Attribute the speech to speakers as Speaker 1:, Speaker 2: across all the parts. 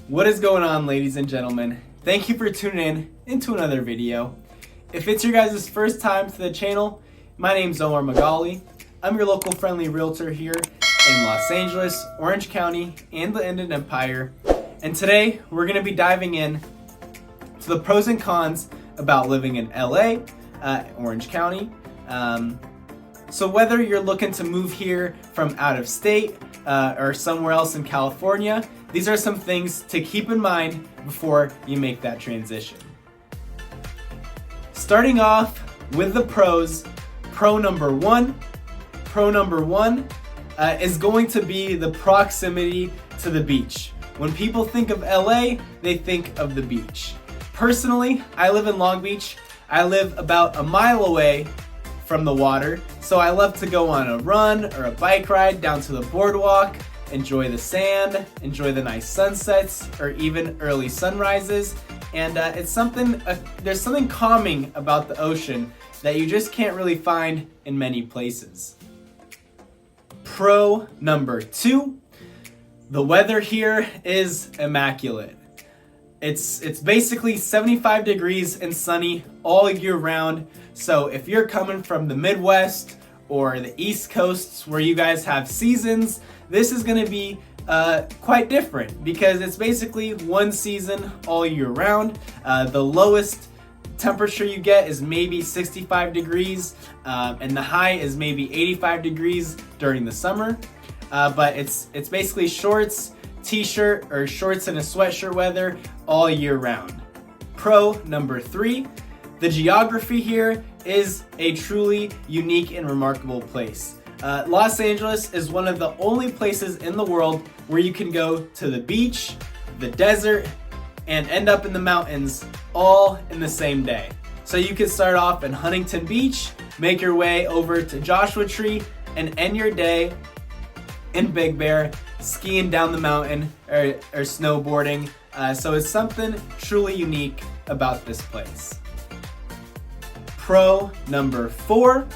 Speaker 1: What is going on, ladies and gentlemen? Thank you for tuning in into another video. If it's your guys' first time to the channel, my name's Omar Megally. I'm your local friendly realtor here in Los Angeles, Orange County, and the Inland Empire. And today we're going to be diving in to the pros and cons about living in LA, Orange County. So whether you're looking to move here from out of state or somewhere else in California, these are some things to keep in mind before you make that transition. Starting off with the pros, pro number one is going to be the proximity to the beach. When people think of LA, they think of the beach. Personally, I live in Long Beach. I live about a mile away from the water, so I love to go on a run or a bike ride down to the boardwalk, enjoy the sand, enjoy the nice sunsets or even early sunrises, and there's something calming about the ocean that you just can't really find in many places. Pro number two, the weather here is immaculate. It's basically 75 degrees and sunny all year round. So if you're coming from the Midwest or the East Coasts where you guys have seasons, this is going to be quite different because it's basically one season all year round. The lowest temperature you get is maybe 65 degrees and the high is maybe 85 degrees during the summer. But it's basically shorts, t-shirt, or shorts and a sweatshirt weather all year round. Pro number three, the geography here is a truly unique and remarkable place. Los Angeles is one of the only places in the world where you can go to the beach, the desert, and end up in the mountains all in the same day. So you could start off in Huntington Beach, make your way over to Joshua Tree, and end your day in Big Bear, skiing down the mountain or snowboarding. So it's something truly unique about this place. Pro number four,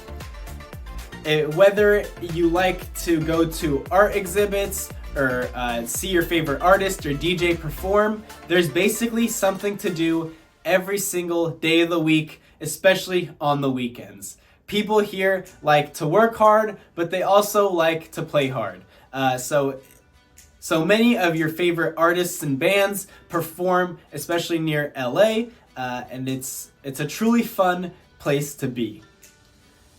Speaker 1: whether you like to go to art exhibits or see your favorite artist or DJ perform, there's basically something to do every single day of the week, especially on the weekends. People here like to work hard, but they also like to play hard. So many of your favorite artists and bands perform, especially near LA, and it's a truly fun place to be.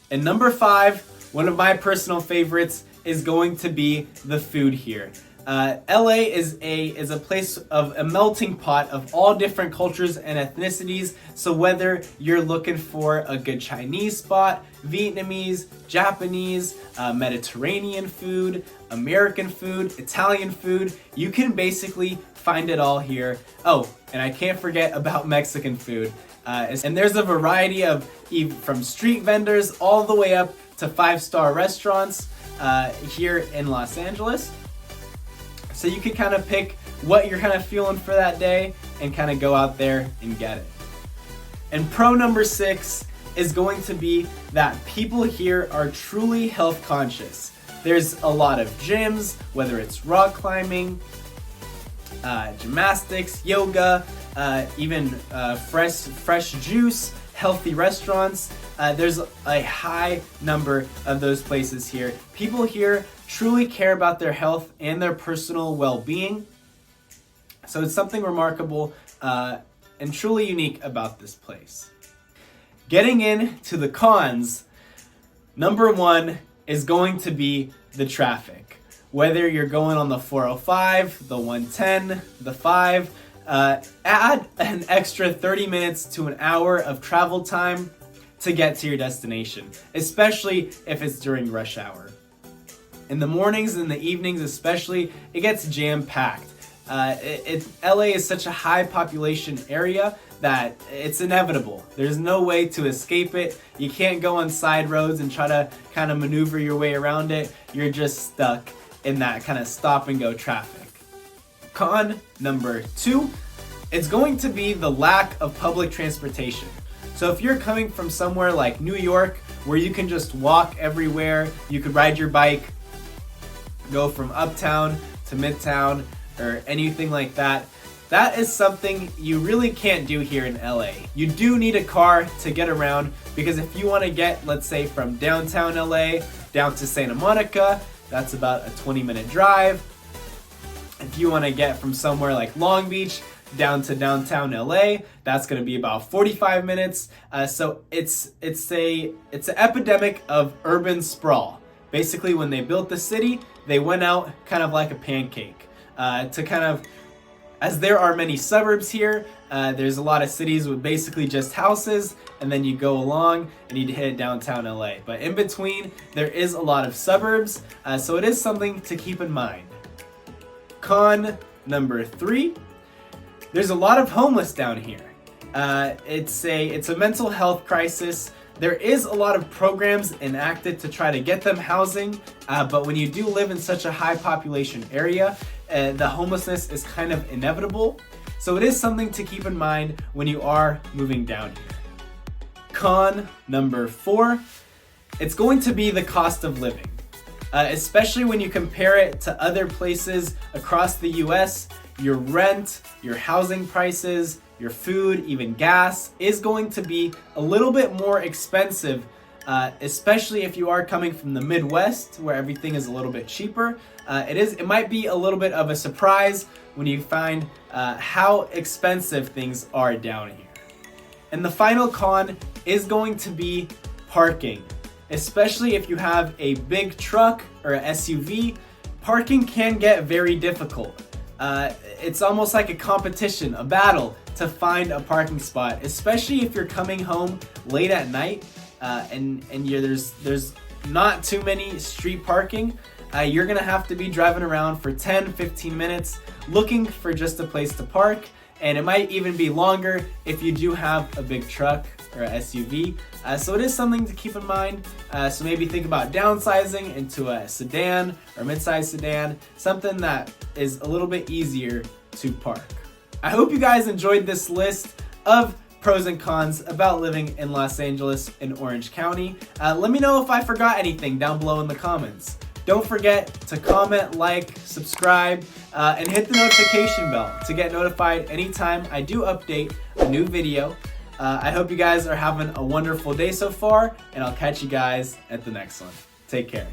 Speaker 1: And number five, one of my personal favorites is going to be the food here. LA is a place of a melting pot of all different cultures and ethnicities. So whether you're looking for a good Chinese spot, Vietnamese, Japanese, Mediterranean food, American food, Italian food, you can basically find it all here. Oh, and I can't forget about Mexican food. And there's a variety of from street vendors all the way up to 5-star restaurants here in Los Angeles. So you can kind of pick what you're kind of feeling for that day and kind of go out there and get it. And pro number six is going to be that people here are truly health conscious. There's a lot of gyms, whether it's rock climbing, gymnastics, yoga, even fresh juice, healthy restaurants. There's a high number of those places here. People here truly care about their health and their personal well-being. So it's something remarkable and truly unique about this place. Getting into the cons, number one is going to be the traffic. Whether you're going on the 405, the 110, the 5, add an extra 30 minutes to an hour of travel time to get to your destination, especially if it's during rush hour. In the mornings and the evenings especially, it gets jam-packed. LA is such a high population area that it's inevitable. There's no way to escape it. You can't go on side roads and try to kind of maneuver your way around it. You're just stuck in that kind of stop and go traffic. Con number two, it's going to be the lack of public transportation. So if you're coming from somewhere like New York where you can just walk everywhere, you could ride your bike, go from uptown to midtown or anything like that, That is something you really can't do here in LA. You do need a car to get around, because if you want to get, let's say, from downtown LA down to Santa Monica, that's about a 20-minute drive. If you want to get from somewhere like Long Beach down to downtown LA, that's going to be about 45 minutes. So it's an epidemic of urban sprawl. Basically, when they built the city, they went out kind of like a pancake to kind of, as there are many suburbs here, there's a lot of cities with basically just houses, and then you go along and you hit downtown LA. But in between, there is a lot of suburbs, so it is something to keep in mind. Con number 3, there's a lot of homeless down here. It's a mental health crisis. There is a lot of programs enacted to try to get them housing, but when you do live in such a high population area, the homelessness is kind of inevitable. So it is something to keep in mind when you are moving down here. Con number 4, it's going to be the cost of living. Especially when you compare it to other places across the US, your rent, your housing prices, your food, even gas is going to be a little bit more expensive, especially if you are coming from the Midwest where everything is a little bit cheaper. It might be a little bit of a surprise when you find how expensive things are down here. And the final con is going to be parking. Especially if you have a big truck or an SUV, parking can get very difficult. It's almost like a competition, a battle to find a parking spot, especially if you're coming home late at night and there's not too many street parking. You're gonna have to be driving around for 10-15 minutes looking for just a place to park, and it might even be longer if you do have a big truck or an SUV. So it is something to keep in mind. So maybe think about downsizing into a sedan or mid-size sedan, something that is a little bit easier to park. I hope you guys enjoyed this list of pros and cons about living in Los Angeles in Orange County. Let me know if I forgot anything down below in the comments. Don't forget to comment, like, subscribe, and hit the notification bell to get notified anytime I do update a new video. I hope you guys are having a wonderful day so far, and I'll catch you guys at the next one. Take care.